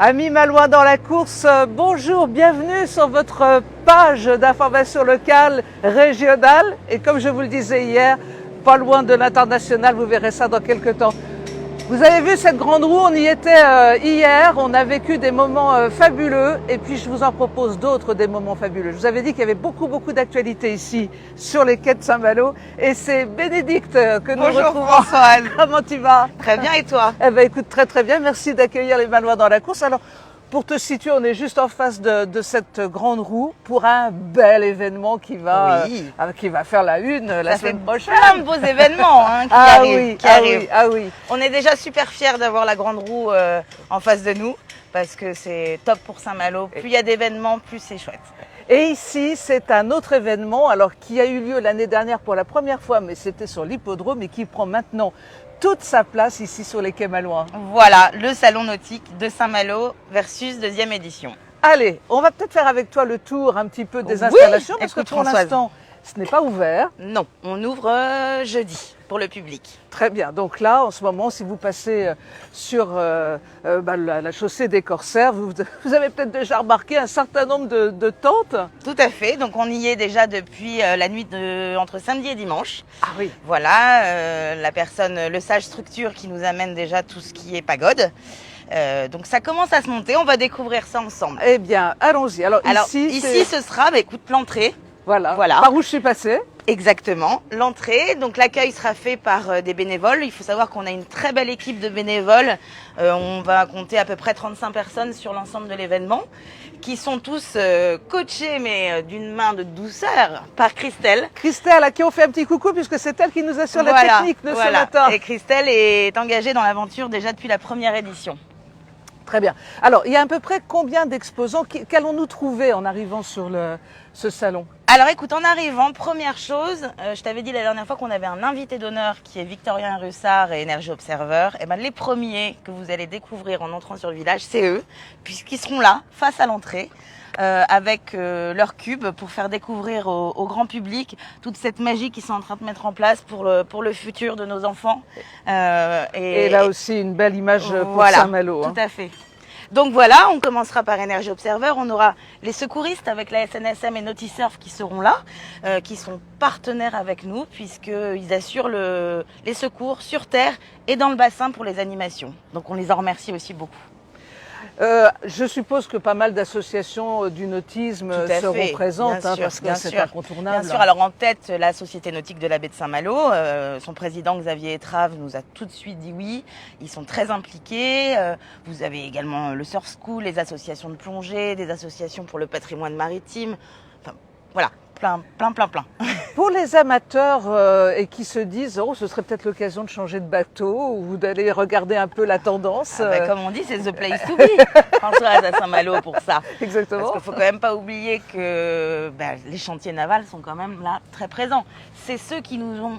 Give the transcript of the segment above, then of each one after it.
Amis malouins dans la course, bonjour, bienvenue sur votre page d'information locale régionale. Et comme je vous le disais hier, pas loin de l'international, vous verrez ça dans quelques temps. Vous avez vu cette grande roue, on y était hier, on a vécu des moments fabuleux et puis je vous en propose d'autres des moments fabuleux. Je vous avais dit qu'il y avait beaucoup d'actualités ici sur les quais de Saint-Malo et c'est Bénédicte que nous retrouvons. Bonjour Françoise. Comment tu vas? Très bien et toi? Eh ben écoute, très bien, merci d'accueillir les Malouins dans la course. Alors, pour te situer, on est juste en face de cette grande roue pour un bel événement qui va faire la une la semaine prochaine. Plein de beaux événements qui arrivent. Ah oui. On est déjà super fiers d'avoir la grande roue en face de nous parce que c'est top pour Saint-Malo. Plus il y a d'événements, plus c'est chouette. Et ici, c'est un autre événement, alors qui a eu lieu l'année dernière pour la première fois, mais c'était sur l'hippodrome et qui prend maintenant toute sa place ici sur les quais malouins. Voilà, le salon nautique de Saint-Malo versus deuxième édition. Allez, on va peut-être faire avec toi le tour un petit peu des installations, parce que pour Françoise, l'instant, ce n'est pas ouvert. Non, on ouvre jeudi pour le public. Très bien. Donc là, en ce moment, si vous passez sur la chaussée des Corsaires, vous avez peut-être déjà remarqué un certain nombre de tentes. Tout à fait. Donc on y est déjà depuis la nuit entre samedi et dimanche. Ah oui. Voilà, la personne, le sage structure qui nous amène déjà tout ce qui est pagode. Donc ça commence à se monter. On va découvrir ça ensemble. Eh bien, allons-y. Alors ici, ce sera, écoute, l'entrée. Voilà. Par où je suis passée. Exactement, l'entrée. Donc l'accueil sera fait par des bénévoles. Il faut savoir qu'on a une très belle équipe de bénévoles. On va compter à peu près 35 personnes sur l'ensemble de l'événement, qui sont tous coachés, mais d'une main de douceur, par Christelle. Christelle, à qui on fait un petit coucou, puisque c'est elle qui nous assure la technique de ce matin. Et Christelle est engagée dans l'aventure déjà depuis la première édition. Très bien. Alors, il y a à peu près combien d'exposants? Qu'allons-nous trouver en arrivant sur ce salon? Alors écoute, en arrivant, première chose, je t'avais dit la dernière fois qu'on avait un invité d'honneur qui est Victorien Russard et Energy Observer. Et ben les premiers que vous allez découvrir en entrant sur le village, c'est eux, puisqu'ils seront là, face à l'entrée, avec leur cube pour faire découvrir au grand public toute cette magie qu'ils sont en train de mettre en place pour le futur de nos enfants. Et là aussi, une belle image pour Saint-Malo. Tout à fait. Donc voilà, on commencera par Energy Observer. On aura les secouristes avec la SNSM et NaughtySurf qui seront là, qui sont partenaires avec nous puisqu'ils assurent les secours sur terre et dans le bassin pour les animations. Donc on les en remercie aussi beaucoup. Je suppose que pas mal d'associations du nautisme seront présentes, parce que c'est incontournable. Bien sûr, alors en tête, la Société nautique de la baie de Saint-Malo. Son président Xavier Etrave nous a tout de suite dit oui. Ils sont très impliqués. Vous avez également le Surf School, les associations de plongée, des associations pour le patrimoine maritime. Enfin, voilà, plein. Pour les amateurs et qui se disent « Oh, ce serait peut-être l'occasion de changer de bateau ou d'aller regarder un peu la tendance. » Comme on dit, c'est the place to be, Françoise, à Saint-Malo pour ça. Exactement. Parce qu'il ne faut quand même pas oublier que les chantiers navals sont quand même là très présents. C'est ceux qui nous ont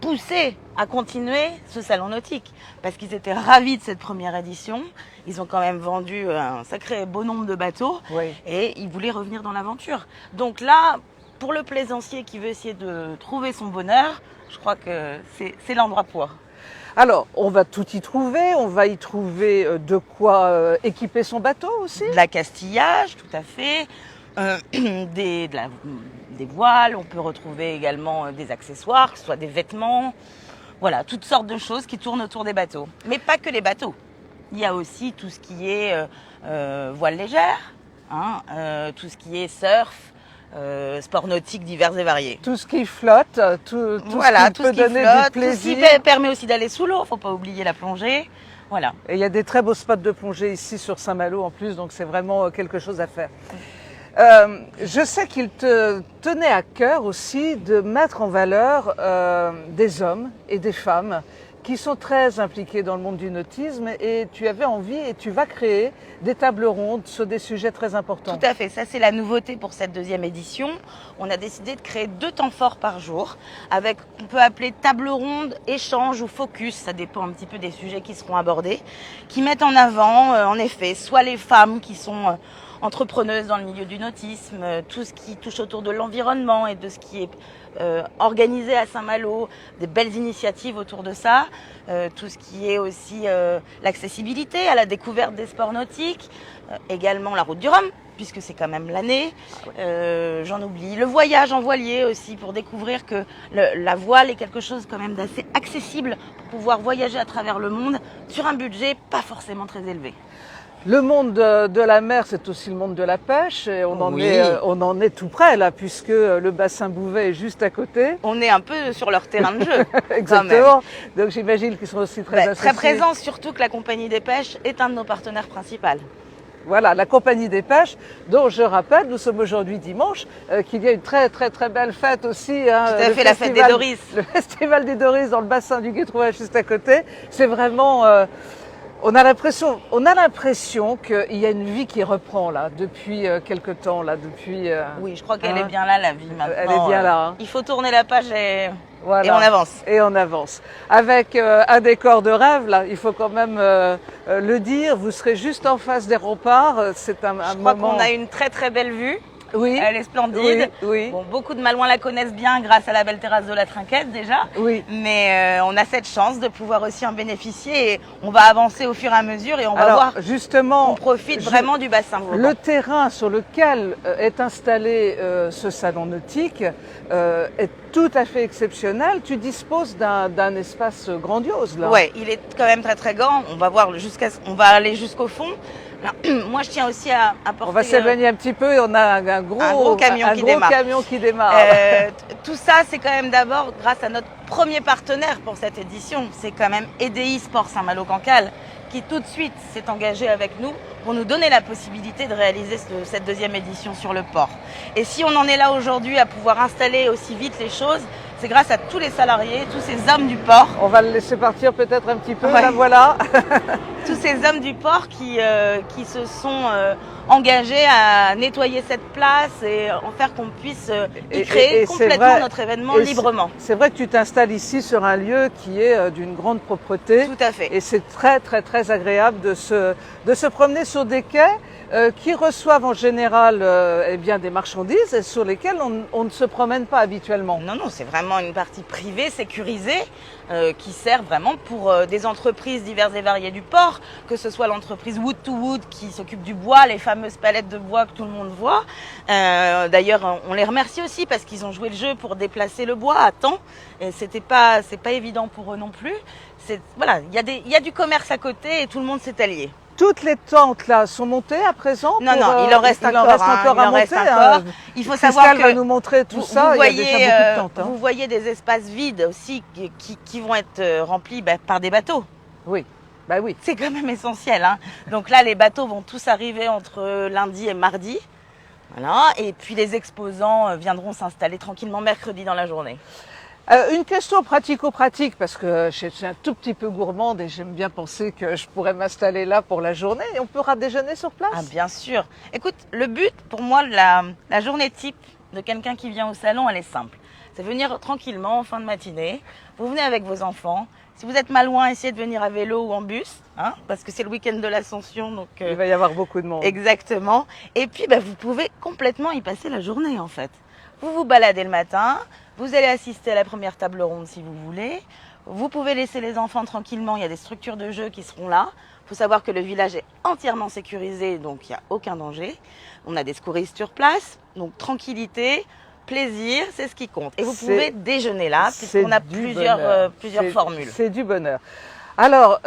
poussés à continuer ce salon nautique parce qu'ils étaient ravis de cette première édition. Ils ont quand même vendu un sacré beau nombre de bateaux et ils voulaient revenir dans l'aventure. Donc là, pour le plaisancier qui veut essayer de trouver son bonheur, je crois que c'est l'endroit pour. Alors, on va tout y trouver. On va y trouver de quoi équiper son bateau aussi. De l'accastillage, tout à fait. Des voiles. On peut retrouver également des accessoires, que ce soit des vêtements. Voilà, toutes sortes de choses qui tournent autour des bateaux. Mais pas que les bateaux. Il y a aussi tout ce qui est voile légère, tout ce qui est surf, sports nautiques divers et variés. Tout ce qui flotte, tout ce qui peut donner du plaisir. Tout ce qui permet aussi d'aller sous l'eau, il ne faut pas oublier la plongée. Voilà. Et il y a des très beaux spots de plongée ici sur Saint-Malo en plus, donc c'est vraiment quelque chose à faire. Je sais qu'il te tenait à cœur aussi de mettre en valeur des hommes et des femmes qui sont très impliqués dans le monde du nautisme et tu avais envie et tu vas créer des tables rondes sur des sujets très importants. Tout à fait, ça c'est la nouveauté pour cette deuxième édition. On a décidé de créer 2 temps forts par jour avec, on peut appeler table ronde, échange ou focus, ça dépend un petit peu des sujets qui seront abordés, qui mettent en avant en effet soit les femmes qui sont entrepreneuse dans le milieu du nautisme, tout ce qui touche autour de l'environnement et de ce qui est organisé à Saint-Malo, des belles initiatives autour de ça, tout ce qui est aussi l'accessibilité à la découverte des sports nautiques, également la route du Rhum, puisque c'est quand même l'année, j'en oublie, le voyage en voilier aussi, pour découvrir que la voile est quelque chose quand même d'assez accessible pour pouvoir voyager à travers le monde sur un budget pas forcément très élevé. Le monde de la mer, c'est aussi le monde de la pêche et on en est tout près là, puisque le bassin Bouvet est juste à côté. On est un peu sur leur terrain de jeu. Exactement. Donc j'imagine qu'ils sont aussi très associés. Très présents, surtout que la Compagnie des Pêches est un de nos partenaires principaux. Voilà, la Compagnie des Pêches, dont je rappelle, nous sommes aujourd'hui dimanche, qu'il y a une très belle fête aussi. Hein, tout à fait, la fête des Doris. Le festival des Doris dans le bassin du Guétrouet, juste à côté. C'est vraiment... on a l'impression qu'il y a une vie qui reprend là, depuis quelque temps. Là, depuis, oui, je crois qu'elle est bien là, la vie maintenant. Elle est bien là. Hein. Il faut tourner la page et... Voilà. Et on avance. Et on avance. Avec un décor de rêve, là, il faut quand même le dire, vous serez juste en face des remparts. C'est un moment... Je crois qu'on a une très belle vue. Oui. Elle est splendide. Oui. Bon, beaucoup de Malouins la connaissent bien grâce à la belle terrasse de la Trinquette déjà. Oui. Mais on a cette chance de pouvoir aussi en bénéficier et on va avancer au fur et à mesure et on va voir. Justement, on profite vraiment du bassin Vauban. Le terrain sur lequel est installé ce salon nautique est tout à fait exceptionnel. Tu disposes d'un espace grandiose là. Ouais, il est quand même très grand. On va voir on va aller jusqu'au fond. Alors, moi, je tiens aussi à apporter... On va s'éloigner un petit peu et on a un gros camion qui démarre. Tout ça, c'est quand même d'abord grâce à notre premier partenaire pour cette édition. C'est quand même EDI Sport Saint-Malo-Cancale qui tout de suite s'est engagé avec nous pour nous donner la possibilité de réaliser cette deuxième édition sur le port. Et si on en est là aujourd'hui à pouvoir installer aussi vite les choses, c'est grâce à tous les salariés, tous ces hommes du port. On va le laisser partir peut-être un petit peu, ouais. Là voilà. Tous ces hommes du port qui se sont engagés à nettoyer cette place et en faire qu'on puisse y créer complètement notre événement librement. C'est vrai que tu t'installes ici sur un lieu qui est d'une grande propreté. Tout à fait. Et c'est très agréable de se promener sur des quais qui reçoivent en général des marchandises et sur lesquelles on ne se promène pas habituellement. Non, c'est vraiment une partie privée, sécurisée, qui sert vraiment pour des entreprises diverses et variées du port, que ce soit l'entreprise Wood to Wood qui s'occupe du bois, les fameuses palettes de bois que tout le monde voit. D'ailleurs, on les remercie aussi parce qu'ils ont joué le jeu pour déplacer le bois à temps. Et c'est pas évident pour eux non plus. Voilà, il y a du commerce à côté et tout le monde s'est allié. Toutes les tentes là sont montées à présent. Non, il en reste encore à monter. Il faut savoir que va nous montrer tout ça. Il y a déjà beaucoup de tentes. Vous voyez des espaces vides aussi qui vont être remplis par des bateaux. Oui. Oui. C'est quand même essentiel. Hein. Donc là, les bateaux vont tous arriver entre lundi et mardi. Voilà. Et puis les exposants viendront s'installer tranquillement mercredi dans la journée. Une question pratico-pratique, parce que je suis un tout petit peu gourmande et j'aime bien penser que je pourrais m'installer là pour la journée. Et on pourra déjeuner sur place. Ah, bien sûr. Écoute, le but, pour moi, la journée type de quelqu'un qui vient au salon, elle est simple. C'est venir tranquillement en fin de matinée. Vous venez avec vos enfants. Si vous êtes Malouin, essayez de venir à vélo ou en bus, hein, parce que c'est le week-end de l'Ascension. Donc, il va y avoir beaucoup de monde. Exactement. Et puis, vous pouvez complètement y passer la journée, en fait. Vous vous baladez le matin, vous allez assister à la première table ronde si vous voulez. Vous pouvez laisser les enfants tranquillement, il y a des structures de jeu qui seront là. Il faut savoir que le village est entièrement sécurisé, donc il n'y a aucun danger. On a des secouristes sur place, donc tranquillité, plaisir, c'est ce qui compte. Et vous pouvez déjeuner là, puisqu'on a plusieurs formules. C'est du bonheur. Alors,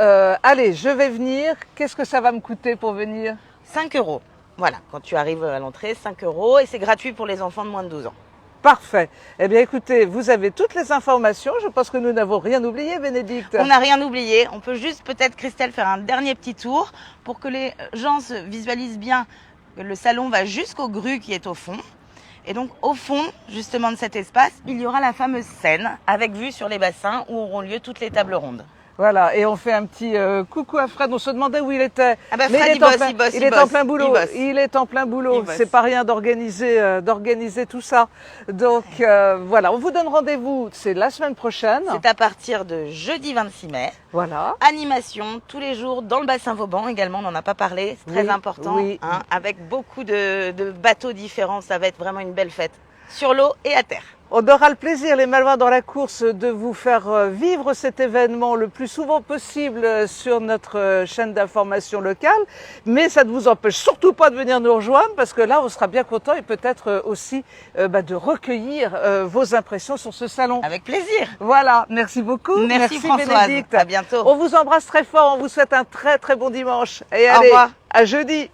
allez, je vais venir. Qu'est-ce que ça va me coûter pour venir ? 5 €. Voilà, quand tu arrives à l'entrée, 5 € et c'est gratuit pour les enfants de moins de 12 ans. Parfait. Eh bien, écoutez, vous avez toutes les informations. Je pense que nous n'avons rien oublié, Bénédicte. On n'a rien oublié. On peut juste peut-être, Christelle, faire un dernier petit tour pour que les gens se visualisent bien que le salon va jusqu'au grue qui est au fond. Et donc, au fond, justement, de cet espace, il y aura la fameuse scène avec vue sur les bassins où auront lieu toutes les tables rondes. Voilà, et on fait un petit coucou à Fred. On se demandait où il était. Ah bah Mais Fred, il est en plein boulot. Il est en plein boulot. Il bosse. C'est pas rien d'organiser tout ça. Donc voilà, on vous donne rendez-vous. C'est la semaine prochaine. C'est à partir de jeudi 26 mai. Voilà. Animation tous les jours dans le bassin Vauban également, on n'en a pas parlé, c'est très Oui, important, oui. hein, avec beaucoup de bateaux différents, ça va être vraiment une belle fête, sur l'eau et à terre. On aura le plaisir, les Malouins dans la course, de vous faire vivre cet événement le plus souvent possible sur notre chaîne d'information locale. Mais ça ne vous empêche surtout pas de venir nous rejoindre parce que là, on sera bien content et peut-être aussi de recueillir vos impressions sur ce salon. Avec plaisir. Voilà, merci beaucoup. Merci Françoise, Bénédicte. à bientôt. On vous embrasse très fort, on vous souhaite un très très bon dimanche. Et Au allez, revoir. à jeudi.